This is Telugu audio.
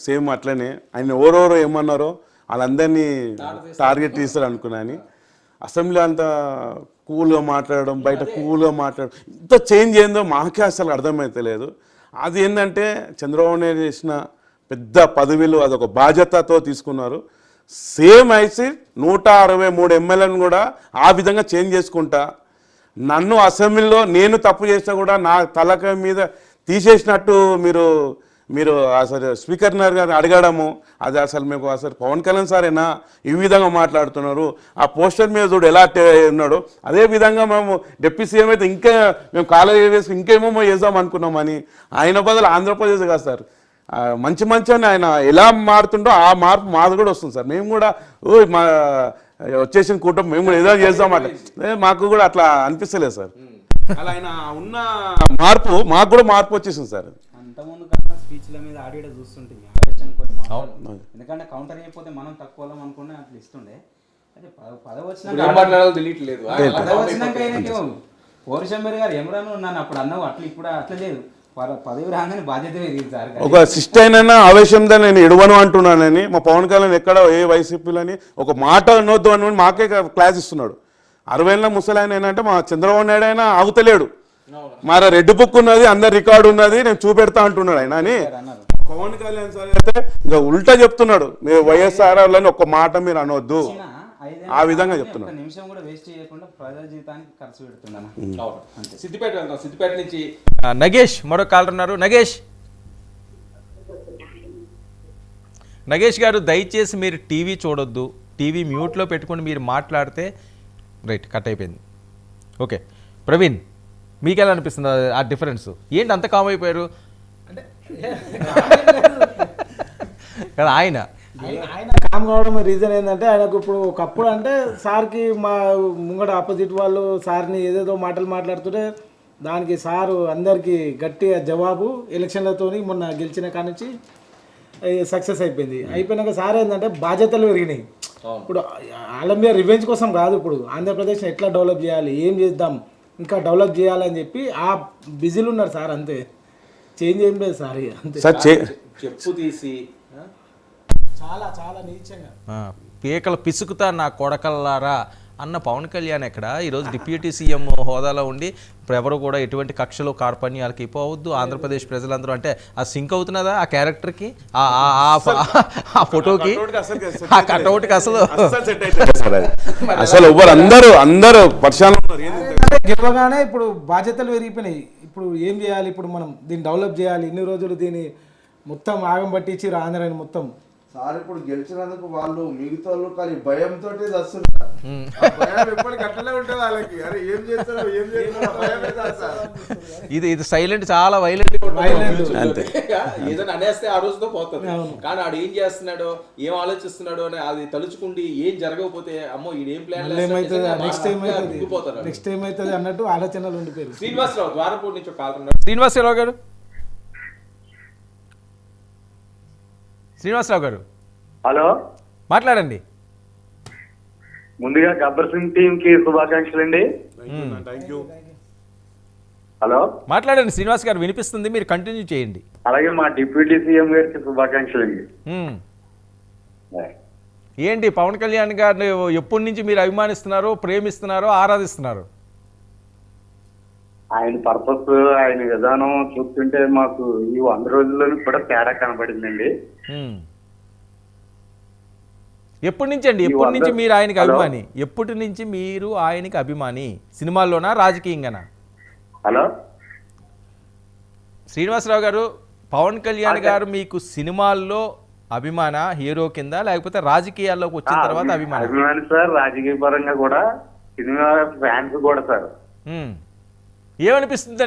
సేమ్ అట్లనే ఆయన ఎవరెవరో ఏమన్నారో వాళ్ళందరినీ టార్గెట్ చేస్తారు అనుకున్నాను. అసెంబ్లీ అంతా కూల్గా మాట్లాడడం, బయట కూల్గా మాట్లాడడం, ఇంత చేంజ్ ఏందో మాకే అసలు అర్థమైతలేదు. అది ఏంటంటే చంద్రబాబు నాయుడు చేసిన పెద్ద పదవిలు అదొక బాధ్యతతో తీసుకున్నారు. సేమ్ అయితే 163 ఎమ్మెల్యేలను కూడా ఆ విధంగా చేంజ్ చేసుకుంటా, నన్ను అసెంబ్లీలో నేను తప్పు చేసినా కూడా నా తలక మీద తీసేసినట్టు మీరు అసలు స్పీకర్ గారిని అడగడము, అది అసలు మీకు అసలు పవన్ కళ్యాణ్ సారేనా ఈ విధంగా మాట్లాడుతున్నారు? ఆ పోస్టర్ మీద చూడు ఎలా ఉన్నాడు. అదే విధంగా మేము డిప్యూటీ సీఎం అయితే ఇంకా మేము కాలేజీ వేసి ఇంకేమేమో చేద్దాం అనుకున్నామని, ఆయన బదులు ఆంధ్రప్రదేశ్ కాదు సార్, మంచి అని ఆయన ఎలా మారుతుండో ఆ మార్పు మాది కూడా వస్తుంది సార్. మేము కూడా మా వచ్చేసిన కూటమి మేము కూడా ఏదో చేద్దామట, మాకు కూడా అట్లా అనిపిస్తలేదు సార్. అలా ఆయన ఉన్న మార్పు మాకు కూడా మార్పు వచ్చేసింది సార్. అంతకుముందు కన్నా స్పీచ్ల మీద ఆడియో చూస్తుంటుంది ఆవేశం కొన్ని మాటలు, ఎందుకంటే కౌంటర్ అయిపోతే మనం తక్కువ అనుకునే అట్లా ఇస్తుండే. అదే పదవి వచ్చినాక కోరిశంబరి గారు ఎమరాను నన్ను అప్పుడు అన్నావు అట్లా, ఇప్పుడు అట్లా లేదు, పదవి రాగానే బాధ్యత సార్. ఒక సిస్టైనా ఆవేశంతో నేను ఎడవను అంటున్నానని మా పవన్ కళ్యాణ్ ఎక్కడ ఏ వైసీపీలని ఒక మాట అనొద్దు అని మాకే క్లాస్ ఇస్తున్నాడు. 60 ఏళ్ళ ముసలాయన ఏంటంటే మా చంద్రబాబు నాయుడు అయినా ఆగుతలేడు, మరి రెడ్ బుక్ ఉన్నది, అందరు రికార్డు ఉన్నది, నేను చూపెడతా అంటున్నాడు ఆయన అని. పవన్ కళ్యాణ్ సార్ అయితే ఇంకా ఉల్టా చెప్తున్నాడు, మీరు వైఎస్ఆర్ అని ఒక్క మాట మీరు అనొద్దు, ఆ విధంగా చెప్తున్నాడు. నిమిషం కూడా వేస్ట్ చేయకుండా ప్రజల జీవితానికి ఖర్చు పెడుతున్నాను. సిద్దిపేట నుంచి నగేష్ మరో కాలర్ ఉన్నారు. నగేష్ గారు, దయచేసి మీరు టీవీ చూడొద్దు, టీవీ మ్యూట్లో పెట్టుకొని మీరు మాట్లాడితే రైట్ కట్ అయిపోయింది. ఓకే ప్రవీణ్, మీకు ఎలా అనిపిస్తుంది ఆ డిఫరెన్స్ ఏంటి? అంత కామ్ అయిపోయారు కదా ఆయన కామ్ కావడం రీజన్ ఏంటంటే ఆయనకు ఇప్పుడు ఒకప్పుడు అంటే సార్కి మా ముంగడ ఆపోజిట్ వాళ్ళు సార్ని ఏదేదో మాటలు మాట్లాడుతుంటే దానికి సారు అందరికీ గట్టిగా జవాబు ఎలక్షన్లతో మొన్న గెలిచిన కానించి సక్సెస్ అయిపోయినాక సార్ ఏంటంటే బాధ్యతలు పెరిగినాయి. ఇప్పుడు వాళ్ళ మీద రివెంజ్ కోసం కాదు, ఇప్పుడు ఆంధ్రప్రదేశ్ని ఎట్లా డెవలప్ చేయాలి, ఏం చేద్దాం, ఇంకా డెవలప్ చేయాలని చెప్పి ఆ బిజీలు ఉన్నారు సార్. అంతే, చేంజ్ ఏం లేదు సార్. అంతే, చెప్పు తీసి చాలా చాలా నీచంగా పీకలు పిసుకుతా నా కొడకల్లారా అన్న పవన్ కళ్యాణ్ ఎక్కడ ఈరోజు డిప్యూటీ సీఎం హోదాలో ఉండి ఎవరు కూడా ఎటువంటి కక్షలు కార్పణ్యాలకి పోవద్దు, ఆంధ్రప్రదేశ్ ప్రజలందరూ అంటే ఆ సింక్ అవుతున్నదా ఆ క్యారెక్టర్కి, ఆ ఫోటోకి, ఆ కట్అవుట్కి అసలు అందరూ గెలవగానే ఇప్పుడు బాధ్యతలు పెరిగిపోయినాయి. ఇప్పుడు ఏం చేయాలి, ఇప్పుడు మనం దీన్ని డెవలప్ చేయాలి, ఇన్ని రోజులు దీన్ని మొత్తం ఆగం పట్టించి ఆంధ్రాని మొత్తం సార్ ఇప్పుడు గెలిచినందుకు వాళ్ళు మిగతా వాళ్ళు కానీ భయంతో వస్తున్నారు. ఇది సైలెంట్, చాలా వైలెంట్. ఏదైనా అనేస్తే ఆ రోజుతో పోతుంది, కానీ ఆడు ఏం చేస్తున్నాడో ఏం ఆలోచిస్తున్నాడో అని అది తలుచుకుండి ఏం జరగకపోతే అమ్మో ఈడేం ప్లాన్ నెక్స్ట్ టైం అవుతుంది అన్నట్టు ఆలోచనలు ఉండిపోయారు. శ్రీనివాసరావు ద్వారపూర్ నుంచి శ్రీనివాసరావు గారు హలో, మాట్లాడండి. ముందుగా గబ్బర్ సింగ్ టీం కి శుభాకాంక్షలు అండి. హలో, మాట్లాడండి శ్రీనివాస్ గారు, వినిపిస్తుంది, మీరు కంటిన్యూ చేయండి. అలాగే మా డిప్యూటీ సీఎం గారికి శుభాకాంక్షలు అండి. ఏంటి పవన్ కళ్యాణ్ గారిని ఎప్పటి నుంచి మీరు అభిమానిస్తున్నారో, ప్రేమిస్తున్నారో, ఆరాధిస్తున్నారు? ఆయన పర్పస్, ఆయన విధానం చూస్తుంటే మాకు ఈ 100 రోజుల్లోనూ కూడా తేడా కనబడిందండి. ఎప్పటి నుంచి అండి, ఎప్పటి నుంచి మీరు ఆయనకి అభిమాని? ఎప్పటి నుంచి మీరు ఆయనకి అభిమాని? సినిమాల్లోనా, రాజకీయంగానా? హలో శ్రీనివాసరావు గారు, పవన్ కళ్యాణ్ గారు మీకు సినిమాల్లో అభిమాన, హీరో కింద, లేకపోతే రాజకీయాల్లోకి వచ్చిన తర్వాత అభిమాని సార్, రాజకీయ పరంగా కూడా, సినిమా ఫ్యాన్స్ కూడా సార్. ఏమనిపిస్తుందండి